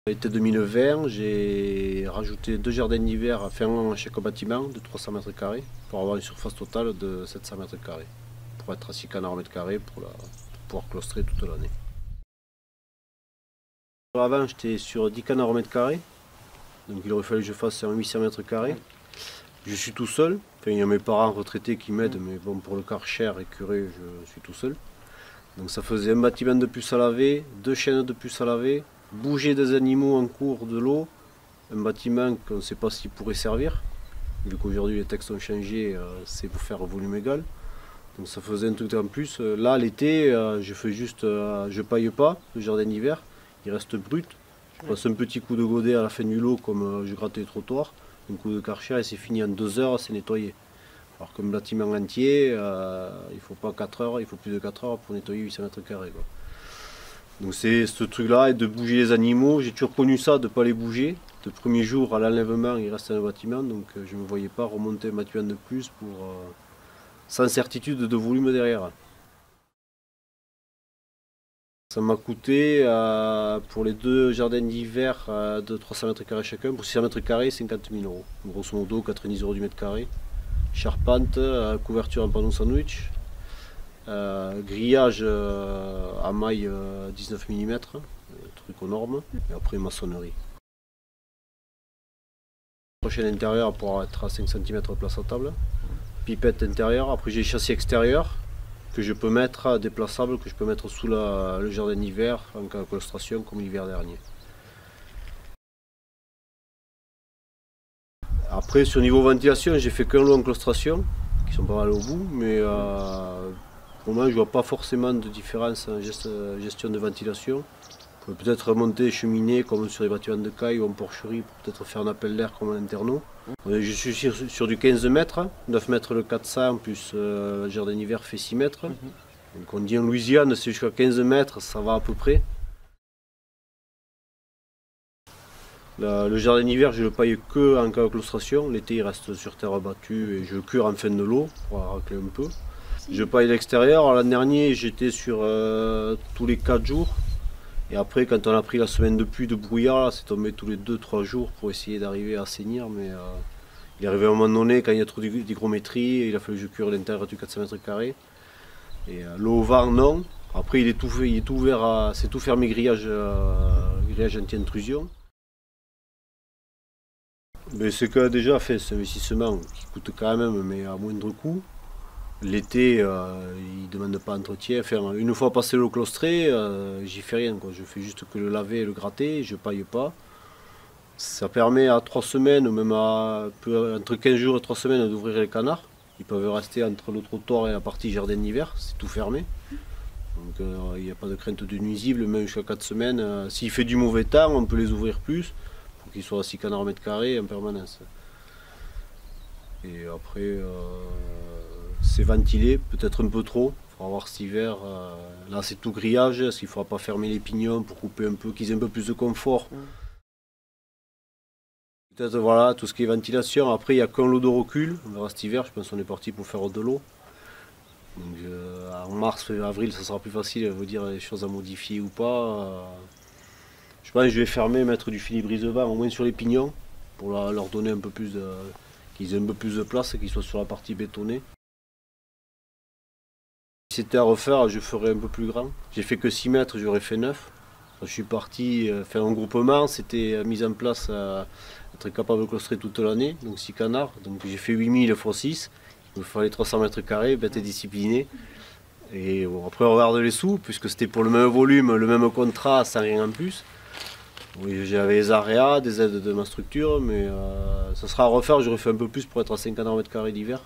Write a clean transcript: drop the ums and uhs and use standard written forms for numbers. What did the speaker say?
L'été 2020, j'ai rajouté 2 jardins d'hiver à chaque bâtiment de 300 mètres carrés pour avoir une surface totale de 700 mètres carrés, pour être à 6 canards au mètre carré pour pouvoir claustrer toute l'année. Avant, j'étais sur 10 canards au mètre carré, donc il aurait fallu que je fasse un 800 mètres carrés. Je suis tout seul, enfin, il y a mes parents retraités qui m'aident, mais bon, pour le Karcher et curé, je suis tout seul. Donc ça faisait un bâtiment de plus à laver, 2 chaînes de plus à laver, bouger des animaux en cours de l'eau, un bâtiment qu'on ne sait pas s'il pourrait servir, vu qu'aujourd'hui les textes ont changé, c'est pour faire volume égal. Donc ça faisait un truc en plus. Là l'été, je fais juste, je paille pas le jardin d'hiver, il reste brut. Je passe un petit coup de godet à la fin du lot comme je gratte les trottoirs, un coup de Karcher et c'est fini en 2 heures, c'est nettoyé. Alors qu'un bâtiment entier, il faut pas 4 heures, il faut plus de 4 heures pour nettoyer 800 mètres carrés. Donc c'est ce truc-là, et de bouger les animaux, j'ai toujours connu ça, de ne pas les bouger. Le premier jour à l'enlèvement, il restait dans le bâtiment, donc je ne me voyais pas remonter un bâtiment de plus sans certitude de volume derrière. Ça m'a coûté pour les 2 jardins d'hiver de 300 mètres carrés chacun, pour 600 mètres carrés, 50 000 €. Grosso modo, 90 € du mètre carré. Charpente, couverture en panneau sandwich. Grillage à maille 19 mm, truc aux normes, et après maçonnerie. Prochaine intérieure pour être à 5 cm place à table. Pipette intérieure, après j'ai châssis extérieur que je peux mettre déplaçable, que je peux mettre sous le jardin d'hiver en cas de claustration comme l'hiver dernier. Après sur niveau ventilation, j'ai fait qu'un lot en claustration, qui sont pas mal au bout, mais pour moi, je ne vois pas forcément de différence en gestion de ventilation. On peut peut-être remonter cheminée comme sur les bâtiments de caille ou en porcherie pour peut-être faire un appel d'air comme un internat. Je suis sur du 15 mètres, 9 mètres le 400 plus le jardin d'hiver fait 6 mètres. Donc on dit en Louisiane, c'est jusqu'à 15 mètres, ça va à peu près. Le jardin d'hiver, je le paille que en cas de claustration. L'été, il reste sur terre battue et je le cure en fin de l'eau pour racler un peu. Je paille l'extérieur. L'an dernier, j'étais sur tous les 4 jours. Et après, quand on a pris la semaine de pluie, de brouillard, c'est tombé tous les 2-3 jours pour essayer d'arriver à assainir. Mais il est arrivé à un moment donné, quand il y a trop d'hygrométrie, il a fallu que je cure l'intérieur du 400 mètres carrés. Et l'eau au vent, non. Après, il est tout ouvert, c'est tout fermé, grillage anti-intrusion. Mais c'est que déjà fait cet investissement qui coûte quand même, mais à moindre coût. L'été, il ne demande pas d'entretien. Enfin, une fois passé l'eau claustrée, j'y fais rien. Je fais juste que le laver et le gratter, je ne paille pas. Ça permet à 3 semaines, même entre 15 jours et 3 semaines, d'ouvrir les canards. Ils peuvent rester entre le trottoir et la partie jardin d'hiver, c'est tout fermé. Donc il n'y a pas de crainte de nuisible, même jusqu'à 4 semaines. S'il fait du mauvais temps, on peut les ouvrir plus, pour qu'ils soient à 6 canards au mètre carré en permanence. Et après, c'est ventilé, peut-être un peu trop. Il faudra voir cet hiver. Là, c'est tout grillage. Est-ce qu'il ne faudra pas fermer les pignons pour couper un peu, qu'ils aient un peu plus de confort. Peut-être voilà, tout ce qui est ventilation. Après, il n'y a qu'un lot de recul. On verra cet hiver. Je pense qu'on est parti pour faire de l'eau. Donc, en mars, avril, ça sera plus facile. Vous dire les choses à modifier ou pas. Je pense que je vais fermer, mettre du fini brise-vent au moins sur les pignons pour leur donner un peu plus de. Qu'ils aient un peu plus de place, qu'ils soient sur la partie bétonnée. Si c'était à refaire, je ferais un peu plus grand. J'ai fait que 6 mètres, j'aurais fait 9. Je suis parti faire un groupement, c'était mis en place être capable de claustrer toute l'année, donc 6 canards. Donc j'ai fait 8000 x 6, il me fallait 300 mètres carrés, bête et discipliné. Et bon, après on regarde les sous, puisque c'était pour le même volume, le même contrat, sans rien en plus. Oui, j'avais les aréas, des aides de ma structure, mais ça sera à refaire, j'aurais fait un peu plus pour être à 5 canards au mètre carré d'hiver.